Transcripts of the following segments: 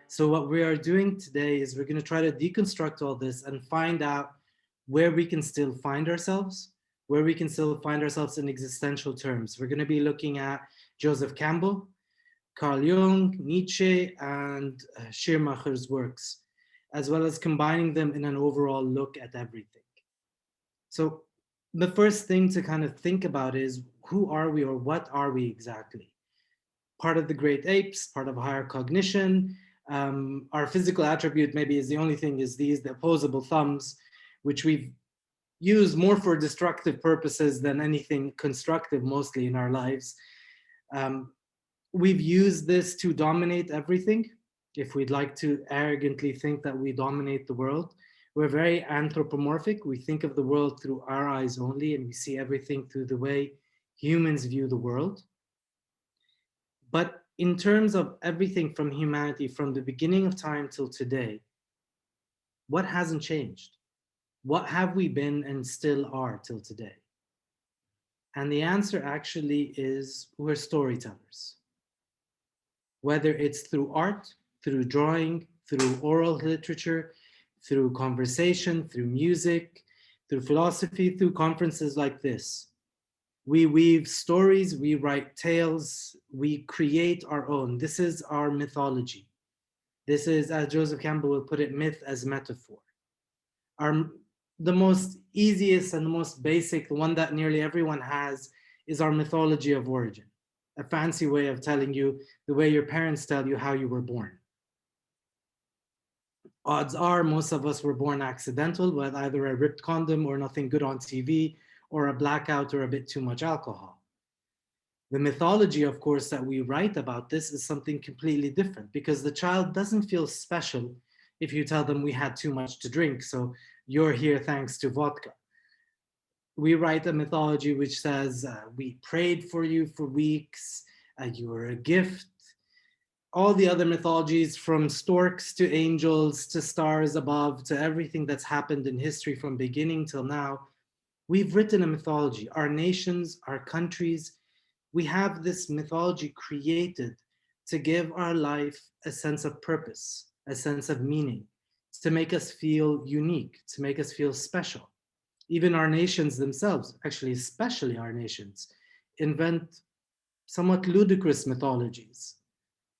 So what we are doing today is we're going to try to deconstruct all this and find out where we can still find ourselves, where we can still find ourselves in existential terms. We're going to be looking at Joseph Cambell, Carl Jung, Nietzsche, and Schirmacher's works, as well as combining them in an overall look at everything. So the first thing to kind of think about is, who are we, or what are we exactly? Part of the great apes, part of higher cognition. Our physical attribute maybe is the only thing is the opposable thumbs, which we've used more for destructive purposes than anything constructive mostly in our lives. We've used this to dominate everything. If we'd like to arrogantly think that we dominate the world, we're very anthropomorphic. We think of the world through our eyes only, and we see everything through the way humans view the world. But in terms of everything from humanity, from the beginning of time till today, what hasn't changed? What have we been and still are till today? And the answer actually is, we're storytellers. Whether it's through art, through drawing, through oral literature, through conversation, through music, through philosophy, through conferences like this. We weave stories, we write tales, we create our own. This is our mythology. This is, as Joseph Cambell will put it, myth as metaphor. The most easiest and the most basic, the one that nearly everyone has, is our mythology of origin. A fancy way of telling you the way your parents tell you how you were born. Odds are most of us were born accidental, with either a ripped condom or nothing good on TV, or a blackout or a bit too much alcohol. The mythology, of course, that we write about this is something completely different, because the child doesn't feel special if you tell them we had too much to drink, so you're here thanks to vodka. We write a mythology which says, we prayed for you for weeks, you were a gift. All the other mythologies, from storks to angels to stars above to everything that's happened in history from beginning till now, we've written a mythology. Our nations, our countries, we have this mythology created to give our life a sense of purpose, a sense of meaning, to make us feel unique, to make us feel special. Even our nations themselves, actually especially our nations, invent somewhat ludicrous mythologies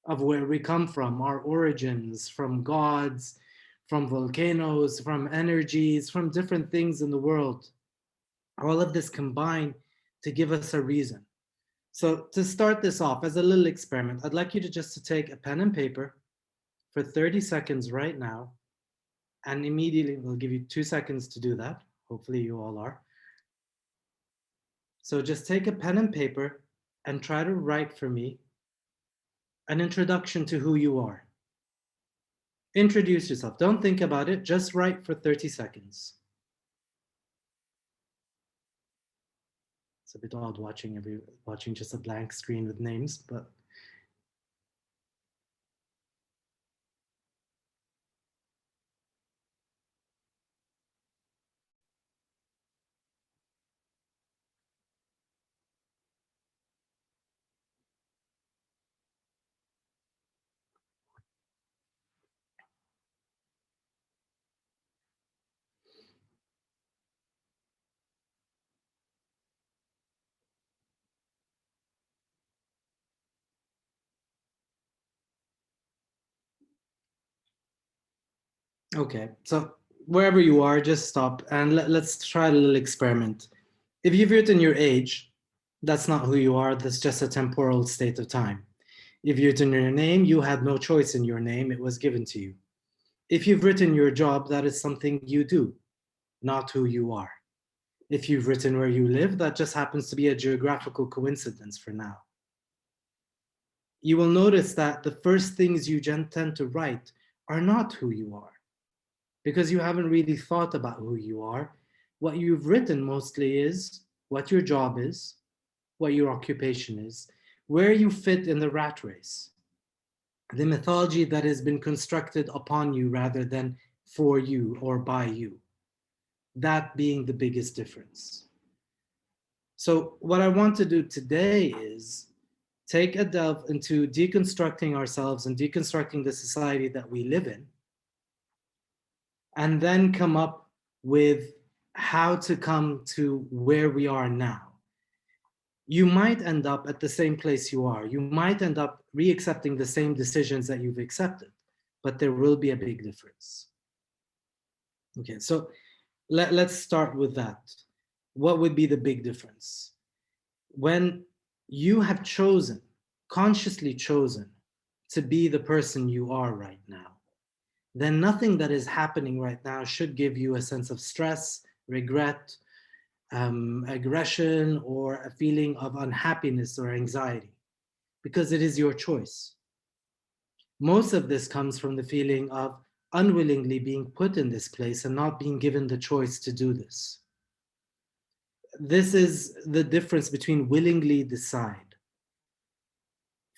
of where we come from, our origins, from gods, from volcanoes, from energies, from different things in the world. All of this combined to give us a reason. So to start this off as a little experiment, I'd like you to just take a pen and paper for 30 seconds right now, and immediately we'll give you 2 seconds to do that. Hopefully you all are. So just take a pen and paper and try to write for me an introduction to who you are. Introduce yourself. Don't think about it. Just write for 30 seconds. It's a bit odd watching just a blank screen with names, but okay. So wherever you are, just stop and let's try a little experiment. If you've written your age, that's not who you are. That's just a temporal state of time. If you've written your name, you had no choice in your name. It was given to you. If you've written your job, that is something you do, not who you are. If you've written where you live, that just happens to be a geographical coincidence for now. You will notice that the first things you tend to write are not who you are, because you haven't really thought about who you are. What you've written mostly is what your job is, what your occupation is, where you fit in the rat race, the mythology that has been constructed upon you rather than for you or by you. That being the biggest difference. So what I want to do today is take a delve into deconstructing ourselves and deconstructing the society that we live in, and then come up with how to come to where we are now. You might end up at the same place you are. You might end up re-accepting the same decisions that you've accepted, but there will be a big difference. Okay, so let's start with that. What would be the big difference? When you have chosen, consciously chosen, to be the person you are right now, then nothing that is happening right now should give you a sense of stress, regret, aggression, or a feeling of unhappiness or anxiety, because it is your choice. Most of this comes from the feeling of unwillingly being put in this place and not being given the choice to do this. This is the difference between willingly decide.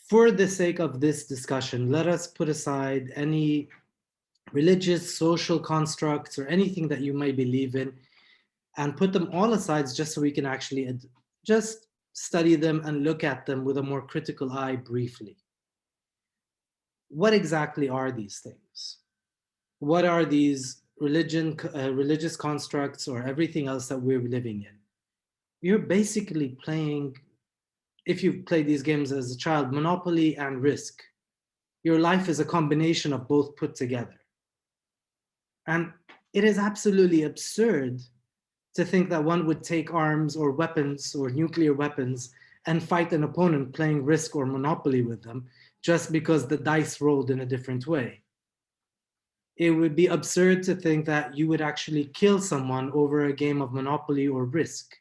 For the sake of this discussion, let us put aside any religious, social constructs, or anything that you may believe in, and put them all aside just so we can actually just study them and look at them with a more critical eye briefly. What exactly are these things? What are these religious constructs or everything else that we're living in? You're basically playing, if you've played these games as a child, Monopoly and Risk. Your life is a combination of both put together. And it is absolutely absurd to think that one would take arms or weapons or nuclear weapons and fight an opponent playing Risk or Monopoly with them just because the dice rolled in a different way. It would be absurd to think that you would actually kill someone over a game of Monopoly or Risk.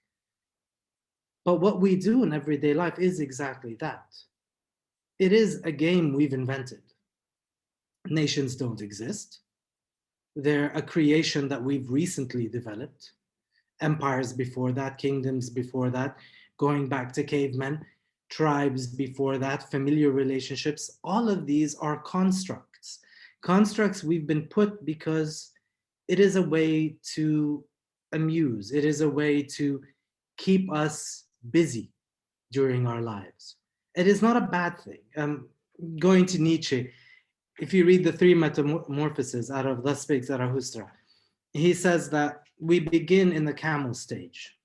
But what we do in everyday life is exactly that. It is a game we've invented. Nations don't exist. They're a creation that we've recently developed. Empires before that, kingdoms before that, going back to cavemen, tribes before that, familiar relationships, all of these are constructs. Constructs we've been put because it is a way to amuse. It is a way to keep us busy during our lives. It is not a bad thing. Going to Nietzsche, if you read the three metamorphoses out of Thus Spake Zarathustra, he says that we begin in the camel stage.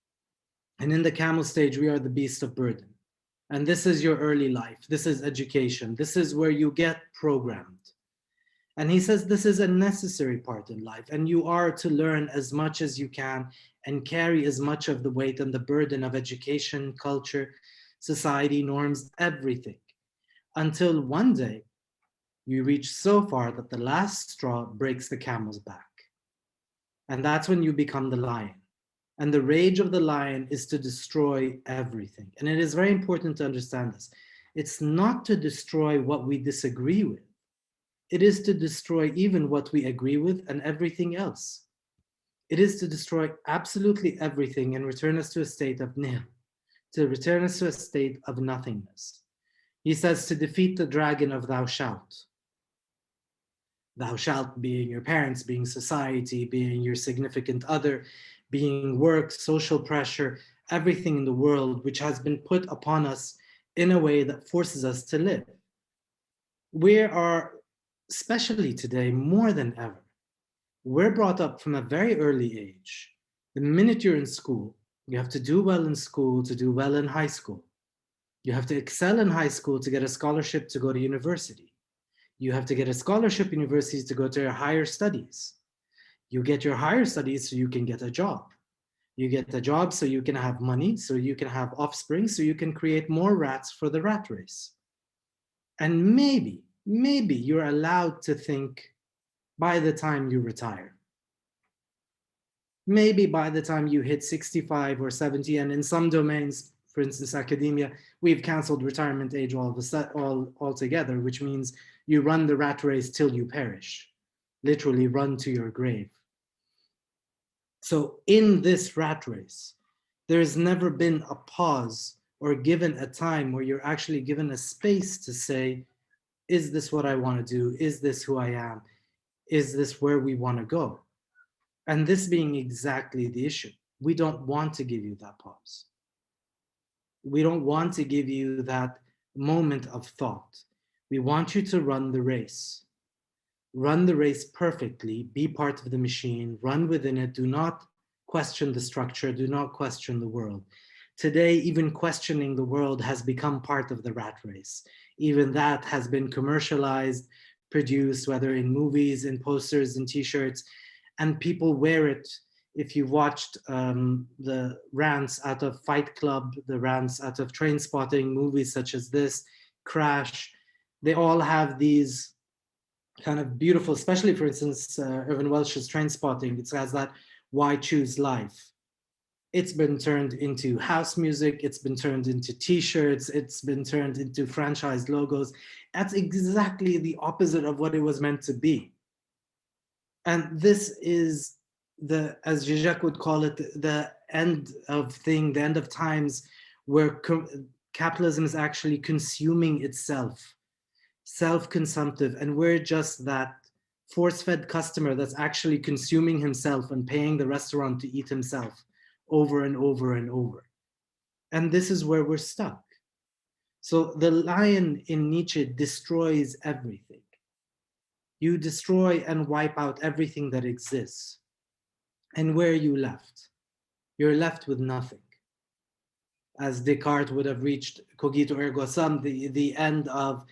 And in the camel stage, we are the beast of burden. And this is your early life. This is education. This is where you get programmed. And he says this is a necessary part in life. And you are to learn as much as you can and carry as much of the weight and the burden of education, culture, society, norms, everything. Until one day, you reach so far that the last straw breaks the camel's back. And that's when you become the lion. And the rage of the lion is to destroy everything. And it is very important to understand this. It's not to destroy what we disagree with. It is to destroy even what we agree with and everything else. It is to destroy absolutely everything and return us to a state of nil, to return us to a state of nothingness. He says to defeat the dragon of thou shalt. Thou shalt being your parents, being society, being your significant other, being work, social pressure, everything in the world which has been put upon us in a way that forces us to live. We are, especially today, more than ever, we're brought up from a very early age. The minute you're in school, you have to do well in school to do well in high school. You have to excel in high school to get a scholarship to go to university. You have to get a scholarship in university to go to your higher studies. You get your higher studies so you can get a job. You get a job so you can have money, so you can have offspring, so you can create more rats for the rat race. And maybe you're allowed to think by the time you retire. Maybe by the time you hit 65 or 70, and in some domains, for instance, academia, we've canceled retirement age altogether, which means you run the rat race till you perish, literally run to your grave. So in this rat race, there's never been a pause or given a time where you're actually given a space to say, is this what I want to do? Is this who I am? Is this where we want to go? And this being exactly the issue. We don't want to give you that pause. We don't want to give you that moment of thought. We want you to run the race. Run the race perfectly, be part of the machine, run within it, do not question the structure, do not question the world. Today, even questioning the world has become part of the rat race. Even that has been commercialized, produced, whether in movies, in posters, in t-shirts, and people wear it. If you've watched the rants out of Fight Club, the rants out of Train Spotting, movies such as this, Crash, they all have these kind of beautiful, especially for instance, Irvin Welsh's Train Spotting, it has that why choose life. It's been turned into house music, it's been turned into t-shirts, it's been turned into franchise logos. That's exactly the opposite of what it was meant to be. And this is the, as Zizek would call it, the end of thing, the end of times, where capitalism is actually consuming itself, self-consumptive, and we're just that force-fed customer that's actually consuming himself and paying the restaurant to eat himself over and over and over. And this is where we're stuck. So the lion in Nietzsche destroys everything. You destroy and wipe out everything that exists. And where are you left? You're left with nothing. As Descartes would have reached cogito ergo sum, the end of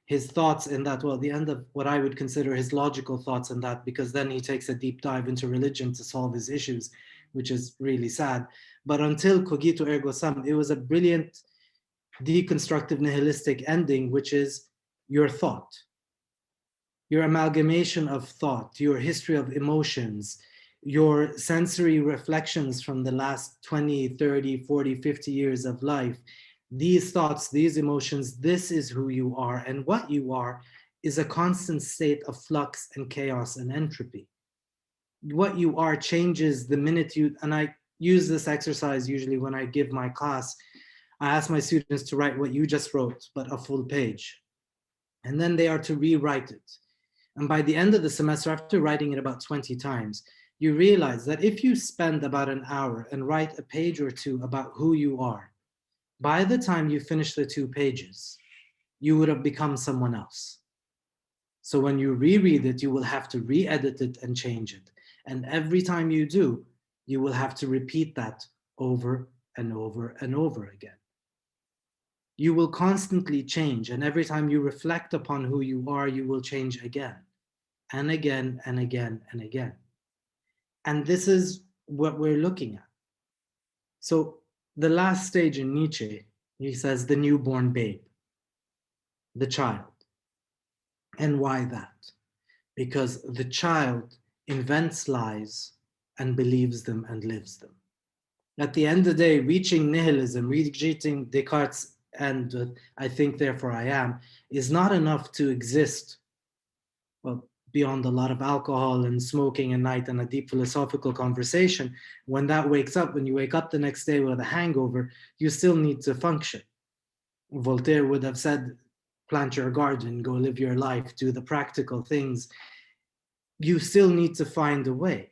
his thoughts in that, well, the end of what I would consider his logical thoughts in that, because then he takes a deep dive into religion to solve his issues, which is really sad. But until cogito ergo sum, it was a brilliant deconstructive nihilistic ending, which is your thought, your amalgamation of thought, your history of emotions, your sensory reflections from the last 20, 30, 40, 50 years of life. These thoughts, these emotions, this is who you are. And what you are is a constant state of flux and chaos and entropy. What you are changes the minute you, and I use this exercise usually when I give my class. I ask my students to write what you just wrote, but a full page. And then they are to rewrite it. And by the end of the semester, after writing it about 20 times, you realize that if you spend about an hour and write a page or two about who you are, by the time you finish the 2 pages, you would have become someone else. So when you reread it, you will have to re-edit it and change it. And every time you do, you will have to repeat that over and over and over again. You will constantly change, and every time you reflect upon who you are, you will change again and again and again and again. And this is what we're looking at. So the last stage in Nietzsche, he says the newborn babe, the child. And why that? Because the child invents lies and believes them and lives them. At the end of the day, reaching nihilism, reaching Descartes' and I think therefore I am, is not enough to exist, well, beyond a lot of alcohol and smoking at night and a deep philosophical conversation. When that wakes up, when you wake up the next day with a hangover, you still need to function. Voltaire would have said, plant your garden, go live your life, do the practical things. You still need to find a way.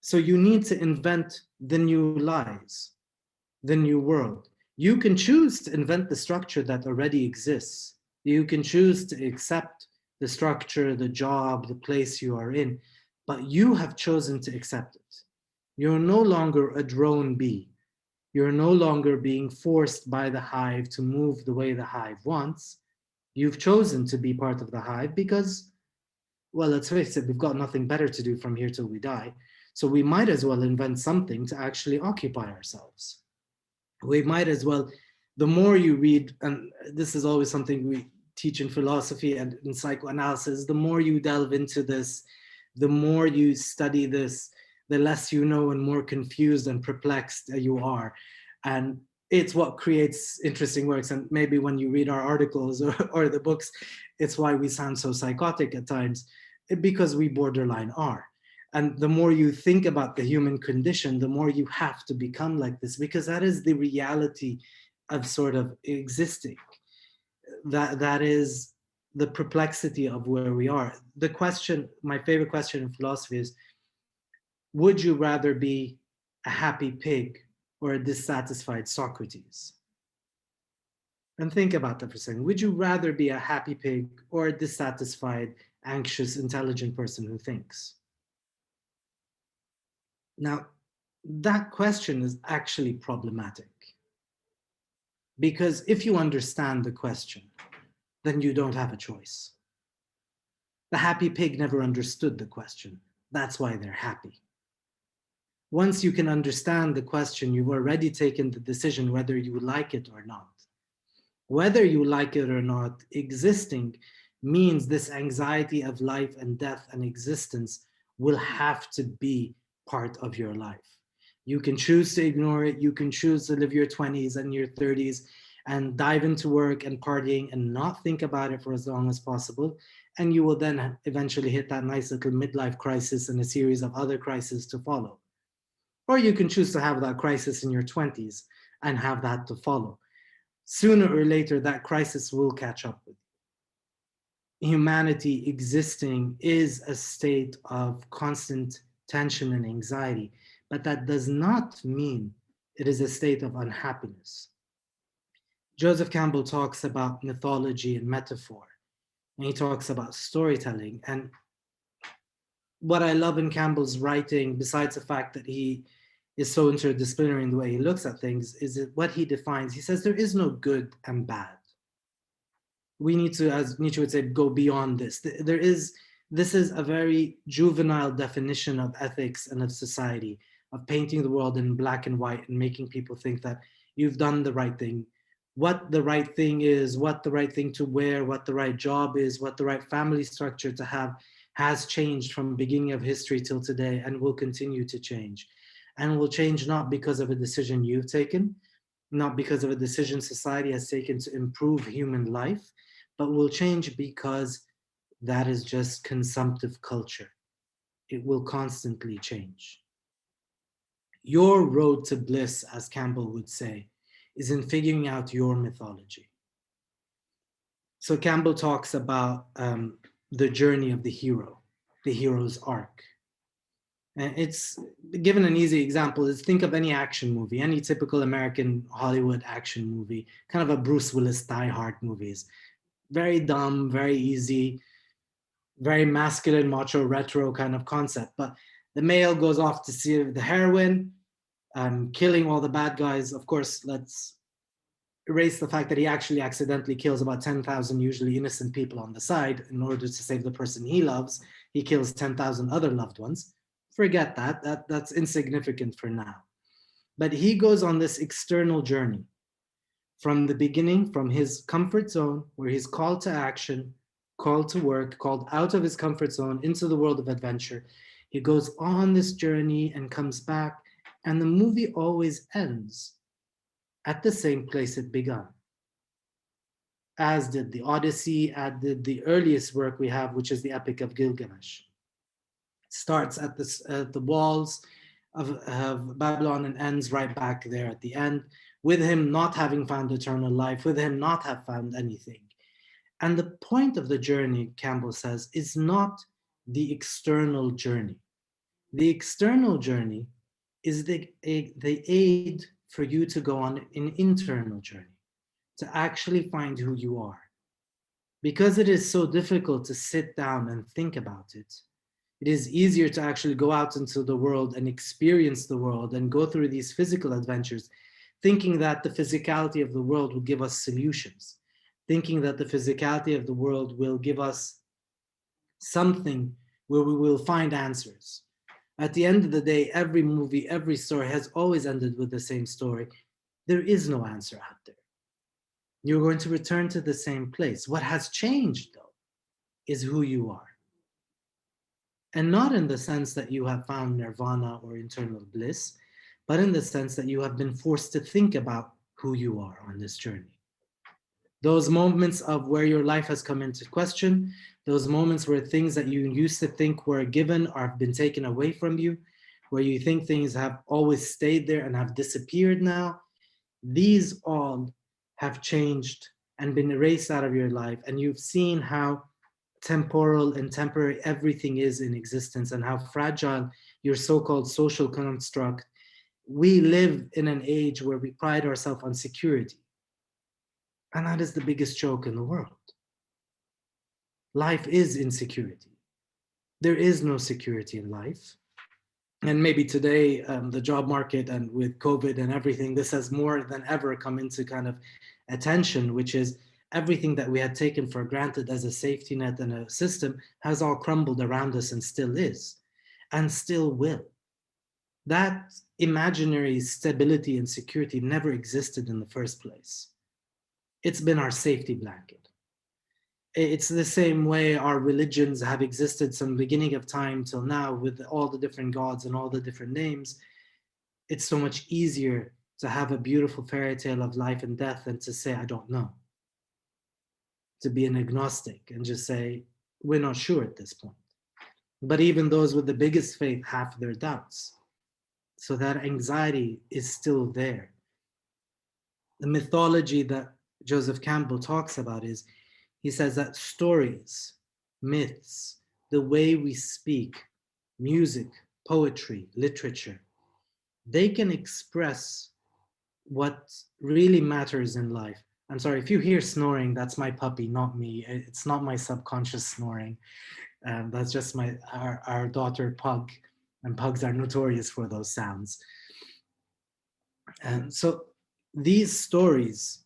So you need to invent the new lies, the new world. You can choose to invent the structure that already exists. You can choose to accept the structure, the job, the place you are in, but you have chosen to accept it. You're no longer a drone bee. You're no longer being forced by the hive to move the way the hive wants. You've chosen to be part of the hive because, well, let's face it, we've got nothing better to do from here till we die. So we might as well invent something to actually occupy ourselves. We might as well, the more you read, and this is always something we teach in philosophy and in psychoanalysis, the more you delve into this, the more you study this, the less you know and more confused and perplexed you are. And it's what creates interesting works. And maybe when you read our articles or the books, it's why we sound so psychotic at times, because we borderline are. And the more you think about the human condition, the more you have to become like this, because that is the reality of sort of existing. That is the perplexity of where we are. The question, my favorite question in philosophy is, would you rather be a happy pig or a dissatisfied Socrates? And think about that for a second. Would you rather be a happy pig or a dissatisfied, anxious, intelligent person who thinks? Now, that question is actually problematic, because if you understand the question, then you don't have a choice. The happy pig never understood the question. That's why they're happy. Once you can understand the question, you've already taken the decision whether you like it or not. Whether you like it or not, existing means this anxiety of life and death and existence will have to be part of your life. You can choose to ignore it. You can choose to live your 20s and your 30s and dive into work and partying and not think about it for as long as possible. And you will then eventually hit that nice little midlife crisis and a series of other crises to follow. Or you can choose to have that crisis in your 20s and have that to follow. Sooner or later, that crisis will catch up with you. Humanity existing is a state of constant tension and anxiety, but that does not mean it is a state of unhappiness. Joseph Campbell talks about mythology and metaphor, and he talks about storytelling. And what I love in Campbell's writing, besides the fact that he is so interdisciplinary in the way he looks at things, is what he defines. He says there is no good and bad. We need to, as Nietzsche would say, go beyond this. This is a very juvenile definition of ethics and of society, of painting the world in black and white and making people think that you've done the right thing. What the right thing is, what the right thing to wear, what the right job is, what the right family structure to have has changed from the beginning of history till today and will continue to change. And will change not because of a decision you've taken, not because of a decision society has taken to improve human life, but will change because that is just consumptive culture. It will constantly change. Your road to bliss, as Campbell would say, is in figuring out your mythology. So Campbell talks about the journey of the hero's arc. And it's given an easy example is think of any action movie, any typical American Hollywood action movie, kind of a Bruce Willis Die Hard movies. Very dumb, very easy, very masculine, macho, retro kind of concept. But the male goes off to see the heroine, killing all the bad guys. Of course, let's erase the fact that he actually accidentally kills about 10,000 usually innocent people on the side in order to save the person he loves. He kills 10,000 other loved ones. Forget that. That's insignificant for now. But he goes on this external journey from the beginning, from his comfort zone, where he's called to action, called to work, called out of his comfort zone into the world of adventure. He goes on this journey and comes back, and the movie always ends at the same place it began. As did the Odyssey, as did the earliest work we have, which is the Epic of Gilgamesh. It starts at the walls of Babylon and ends right back there at the end, with him not having found eternal life, with him not have found anything. And the point of the journey, Campbell says, is not the external journey. The external journey is the aid for you to go on an internal journey, to actually find who you are. Because it is so difficult to sit down and think about it, it is easier to actually go out into the world and experience the world and go through these physical adventures, thinking that the physicality of the world will give us solutions, thinking that the physicality of the world will give us something where we will find answers. At the end of the day, every movie, every story has always ended with the same story. There is no answer out there. You're going to return to the same place. What has changed, though, is who you are. And not in the sense that you have found nirvana or internal bliss, but in the sense that you have been forced to think about who you are on this journey. Those moments of where your life has come into question, those moments where things that you used to think were given or have been taken away from you, where you think things have always stayed there and have disappeared now, these all have changed and been erased out of your life. And you've seen how temporal and temporary everything is in existence and how fragile your so-called social construct. We live in an age where we pride ourselves on security. And that is the biggest joke in the world. Life is insecurity. There is no security in life. And maybe today, the job market and with COVID and everything, this has more than ever come into kind of attention, which is everything that we had taken for granted as a safety net and a system has all crumbled around us and still is, and still will. That imaginary stability and security never existed in the first place. It's been our safety blanket. It's the same way our religions have existed from the beginning of time till now with all the different gods and all the different names. It's so much easier to have a beautiful fairy tale of life and death than to say, I don't know. To be an agnostic and just say, we're not sure at this point. But even those with the biggest faith have their doubts. So that anxiety is still there. The mythology that Joseph Cambell talks about is, he says that stories, myths, the way we speak, music, poetry, literature, they can express what really matters in life. I'm sorry, if you hear snoring, that's my puppy, not me. It's not my subconscious snoring. That's just our daughter, Pug, and pugs are notorious for those sounds. And so these stories,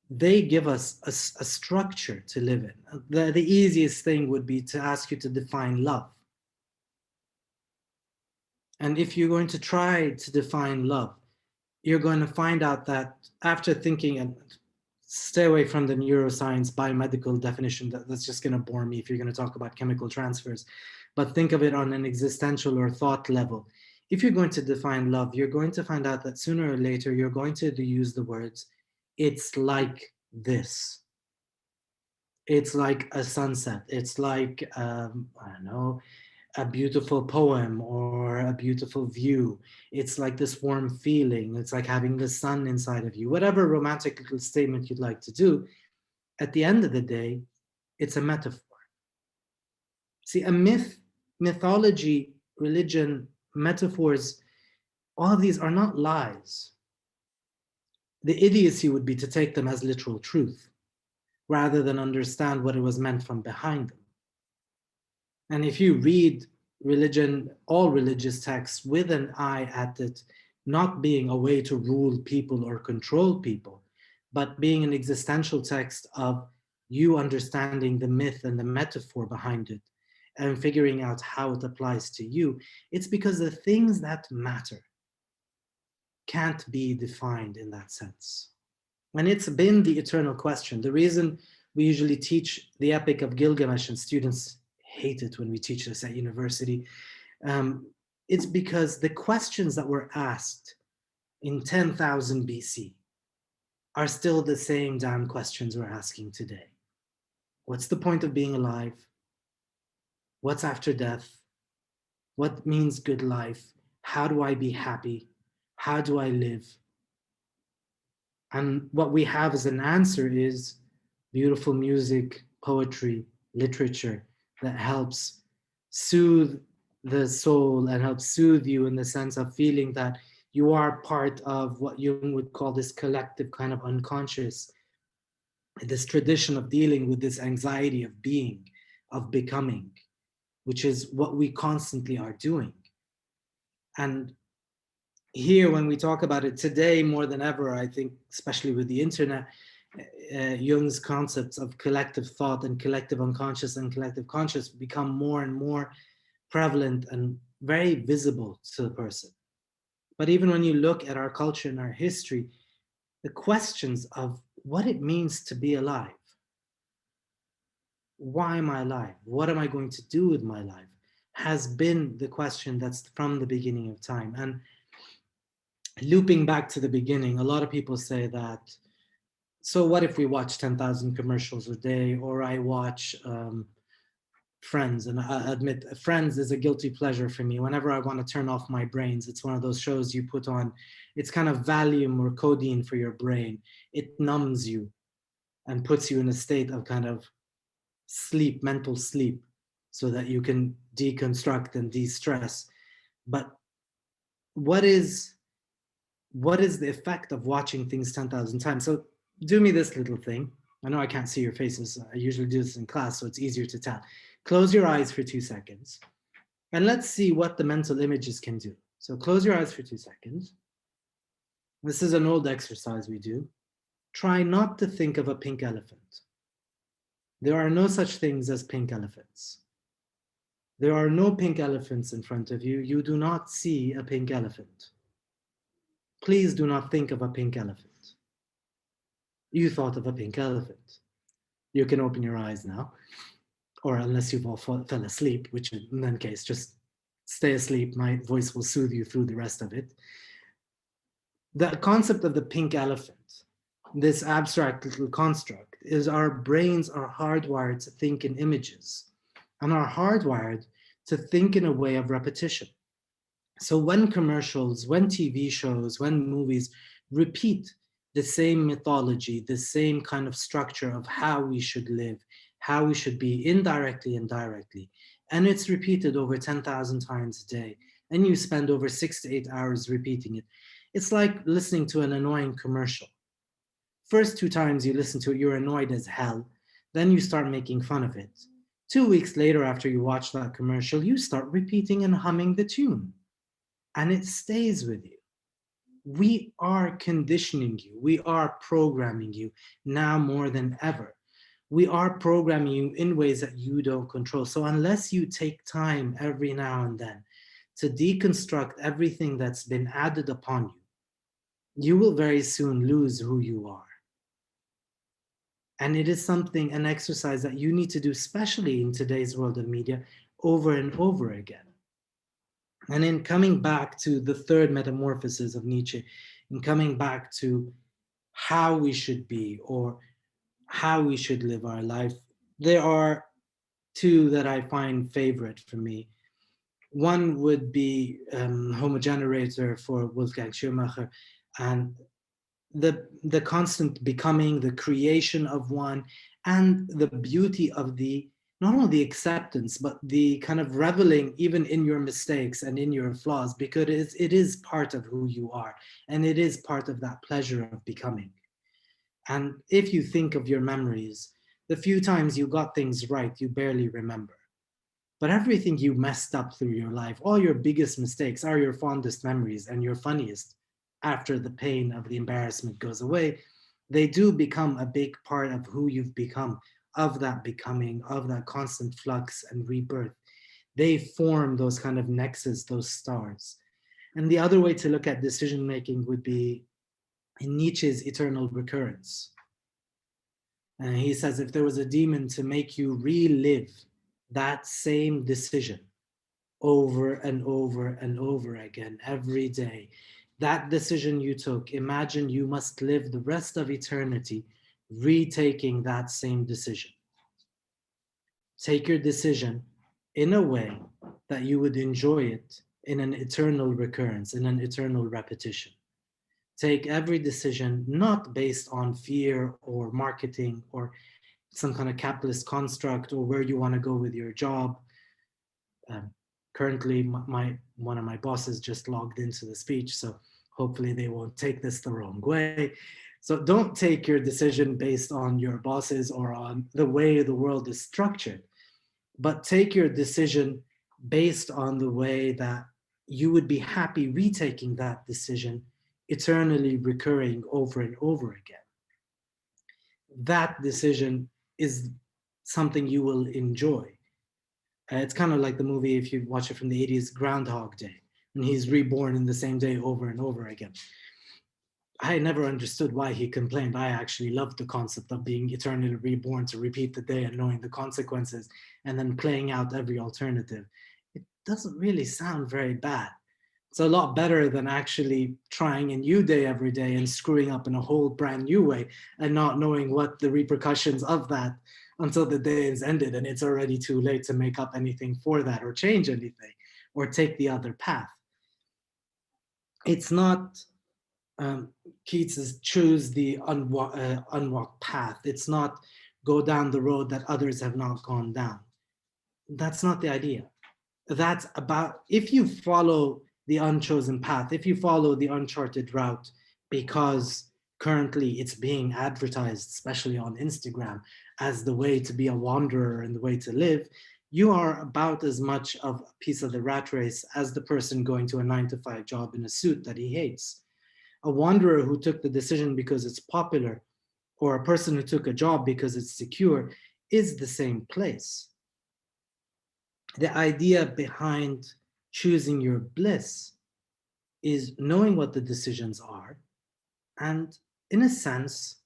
they give us a structure to live in. The easiest thing would be to ask you to define love. And if you're going to try to define love, you're going to find out that after thinking, and stay away from the neuroscience biomedical definition, that's just going to bore me if you're going to talk about chemical transfers, but think of it on an existential or thought level. If you're going to define love, you're going to find out that sooner or later, you're going to use the words, it's like this. It's like a sunset. It's like, I don't know, a beautiful poem or a beautiful view. It's like this warm feeling. It's like having the sun inside of you. Whatever romantic little statement you'd like to do, at the end of the day, it's a metaphor. See, a myth, mythology, religion, metaphors, all of these are not lies. The idiocy would be to take them as literal truth rather than understand what it was meant from behind them. And if you read religion, all religious texts with an eye at it not being a way to rule people or control people, but being an existential text of you understanding the myth and the metaphor behind it and figuring out how it applies to you, it's because the things that matter can't be defined in that sense. And it's been the eternal question. The reason we usually teach the Epic of Gilgamesh, and students hate it when we teach this at university, it's because the questions that were asked in 10,000 BC are still the same damn questions we're asking today. What's the point of being alive? What's after death? What means good life? How do I be happy? How do I live? And what we have as an answer is beautiful music, poetry, literature that helps soothe the soul and helps soothe you in the sense of feeling that you are part of what Jung would call this collective kind of unconscious, this tradition of dealing with this anxiety of being, of becoming, which is what we constantly are doing. And here, when we talk about it today more than ever, I think, especially with the internet, Jung's concepts of collective thought and collective unconscious and collective conscious become more and more prevalent and very visible to the person. But even when you look at our culture and our history, the questions of what it means to be alive, why am I alive? What am I going to do with my life? Has been the question that's from the beginning of time. And looping back to the beginning, a lot of people say that, so what if we watch 10,000 commercials a day, or I watch Friends, and I admit Friends is a guilty pleasure for me. Whenever I want to turn off my brains, it's one of those shows you put on. It's kind of Valium or codeine for your brain. It numbs you and puts you in a state of kind of sleep, mental sleep, so that you can deconstruct and de-stress. But what is the effect of watching things 10,000 times? So do me this little thing. I know I can't see your faces. I usually do this in class, so it's easier to tell. Close your eyes for 2 seconds, and let's see what the mental images can do. So close your eyes for 2 seconds. This is an old exercise we do. Try not to think of a pink elephant. There are no such things as pink elephants. There are no pink elephants in front of you. You do not see a pink elephant. Please do not think of a pink elephant. You thought of a pink elephant. You can open your eyes now, or unless you've all fell asleep, which in that case, just stay asleep. My voice will soothe you through the rest of it. The concept of the pink elephant, this abstract little construct, is our brains are hardwired to think in images and are hardwired to think in a way of repetition. So when commercials, when TV shows, when movies repeat the same mythology, the same kind of structure of how we should live, how we should be indirectly and directly, and it's repeated over 10,000 times a day, and you spend over 6 to 8 hours repeating it, it's like listening to an annoying commercial. First 2 times you listen to it, you're annoyed as hell. Then you start making fun of it. 2 weeks later, after you watch that commercial, you start repeating and humming the tune. And it stays with you. We are conditioning you. We are programming you now more than ever. We are programming you in ways that you don't control. So unless you take time every now and then to deconstruct everything that's been added upon you, you will very soon lose who you are. And it is something, an exercise that you need to do, especially in today's world of media, over and over again. And in coming back to the third metamorphosis of Nietzsche, in coming back to how we should be or how we should live our life, there are 2 that I find favorite for me. One would be Homogenerator for Wolfgang Schirmacher, and the constant becoming, the creation of one, and the beauty of the not only the acceptance, but the kind of reveling even in your mistakes and in your flaws, because it is part of who you are, and it is part of that pleasure of becoming. And if you think of your memories, the few times you got things right, you barely remember. But everything you messed up through your life, all your biggest mistakes are your fondest memories and your funniest. After the pain of the embarrassment goes away, they do become a big part of who you've become, of that becoming, of that constant flux and rebirth. They form those kind of nexus, those stars. And the other way to look at decision making would be in Nietzsche's eternal recurrence. And he says, if there was a demon to make you relive that same decision over and over and over again every day, that decision you took, imagine you must live the rest of eternity retaking that same decision. Take your decision in a way that you would enjoy it in an eternal recurrence, in an eternal repetition. Take every decision not based on fear or marketing or some kind of capitalist construct or where you want to go with your job. Currently, one of my bosses just logged into the speech, so hopefully they won't take this the wrong way. So don't take your decision based on your bosses or on the way the world is structured, but take your decision based on the way that you would be happy retaking that decision, eternally recurring over and over again. That decision is something you will enjoy. It's kind of like the movie, if you watch it from the 80s, Groundhog Day, and he's reborn in the same day over and over again. I never understood why he complained. I actually loved the concept of being eternally reborn, to repeat the day and knowing the consequences and then playing out every alternative. It doesn't really sound very bad. It's a lot better than actually trying a new day every day and screwing up in a whole brand new way and not knowing what the repercussions of that until the day is ended and it's already too late to make up anything for that or change anything or take the other path. It's not Keats's choose the unwalked path. It's not go down the road that others have not gone down. That's not the idea. That's about, if you follow the unchosen path, if you follow the uncharted route because Currently, it's being advertised, especially on Instagram, as the way to be a wanderer and the way to live. You are about as much of a piece of the rat race as the person going to a 9 to 5 job in a suit that he hates. A wanderer who took the decision because it's popular, or a person who took a job because it's secure, is the same place. The idea behind choosing your bliss is knowing what the decisions are and, in a sense,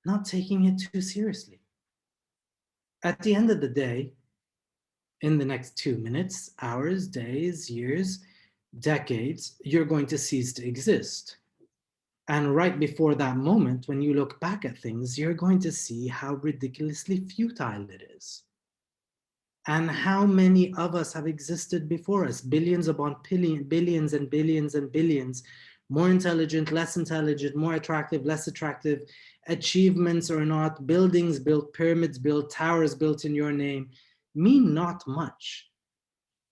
not taking it too seriously. At the end of the day, in the next 2 minutes, hours, days, years, decades, you're going to cease to exist. And right before that moment, when you look back at things, you're going to see how ridiculously futile it is. And how many of us have existed before us, billions upon billions and billions and billions, more intelligent, less intelligent, more attractive, less attractive, achievements or not, buildings built, pyramids built, towers built in your name, mean not much.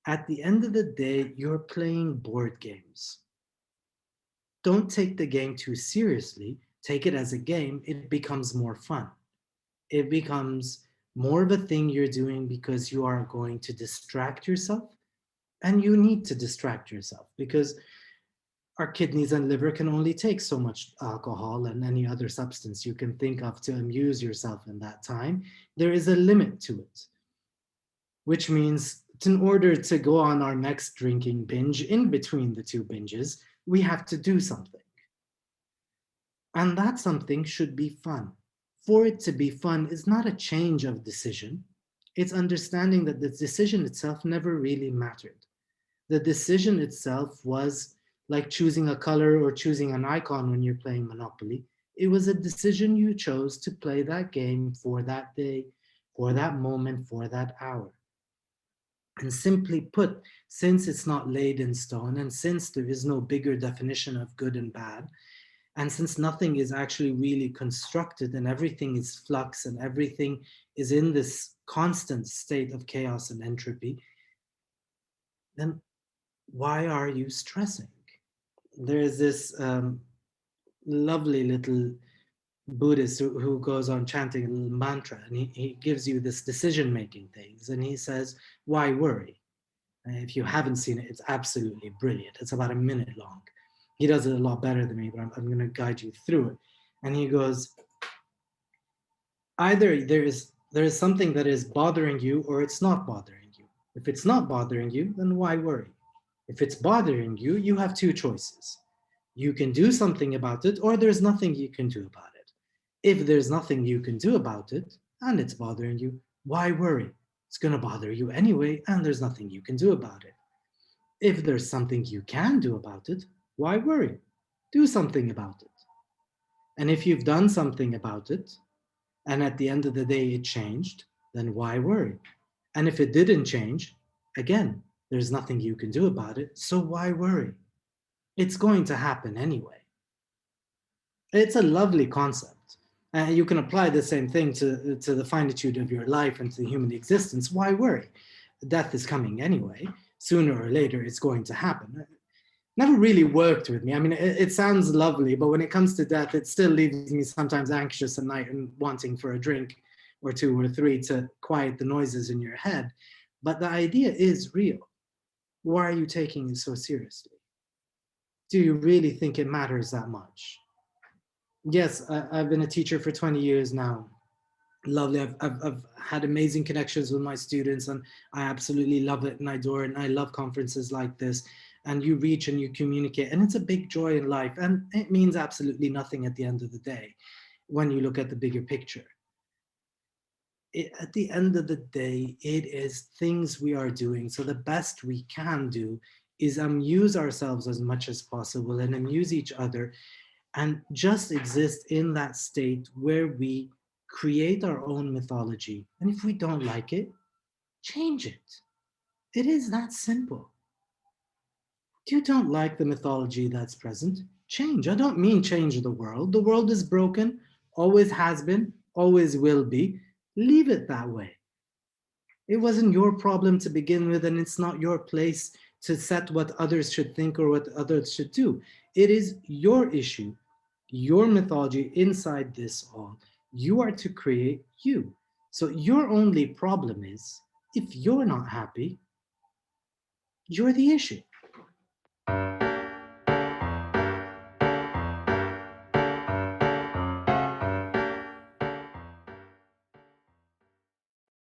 At the end of the day, you're playing board games. Don't take the game too seriously. Take it as a game. It becomes more fun. It becomes more of a thing you're doing because you are going to distract yourself, and you need to distract yourself because our kidneys and liver can only take so much alcohol and any other substance you can think of to amuse yourself in that time. There is a limit to it, which means in order to go on our next drinking binge, in between the two binges, we have to do something. And that something should be fun. For it to be fun is not a change of decision. It's understanding that the decision itself never really mattered. The decision itself was like choosing a color or choosing an icon when you're playing Monopoly. It was a decision you chose to play that game for that day, for that moment, for that hour. And simply put, since it's not laid in stone, and since there is no bigger definition of good and bad, and since nothing is actually really constructed and everything is flux and everything is in this constant state of chaos and entropy, then why are you stressing? There is this lovely little Buddhist who goes on chanting a little mantra, and he gives you this decision-making things, and he says, why worry? And if you haven't seen it, it's absolutely brilliant. It's about a minute long. He does it a lot better than me, but I'm going to guide you through it. And he goes, either there is something that is bothering you or it's not bothering you. If it's not bothering you, then why worry? If it's bothering you, you have two choices. You can do something about it, or there's nothing you can do about it. If there's nothing you can do about it and it's bothering you, why worry? It's going to bother you anyway, and there's nothing you can do about it. If there's something you can do about it, why worry? Do something about it. And if you've done something about it, and at the end of the day it changed, then why worry? And if it didn't change, again, there's nothing you can do about it, so why worry? It's going to happen anyway. It's a lovely concept. You can apply the same thing to the finitude of your life and to human existence. Why worry? Death is coming anyway. Sooner or later, it's going to happen. Never really worked with me. I mean, it sounds lovely, but when it comes to death, it still leaves me sometimes anxious at night and wanting for a drink or two or three to quiet the noises in your head. But the idea is real. Why are you taking it so seriously? Do you really think it matters that much? Yes, I've been a teacher for 20 years now. Lovely. I've had amazing connections with my students, and I absolutely love it and I adore it. And I love conferences like this. And you reach and you communicate, and it's a big joy in life. And it means absolutely nothing at the end of the day when you look at the bigger picture. At the end of the day, it is things we are doing. So the best we can do is amuse ourselves as much as possible and amuse each other, and just exist in that state where we create our own mythology. And if we don't like it, change it. It is that simple. If you don't like the mythology that's present, change. I don't mean change the world. The world is broken, always has been, always will be. Leave it that way. It wasn't your problem to begin with, and it's not your place to set what others should think or what others should do. It is your issue. your mythology inside this all. You are to create you. So your only problem is if you're not happy, you're the issue.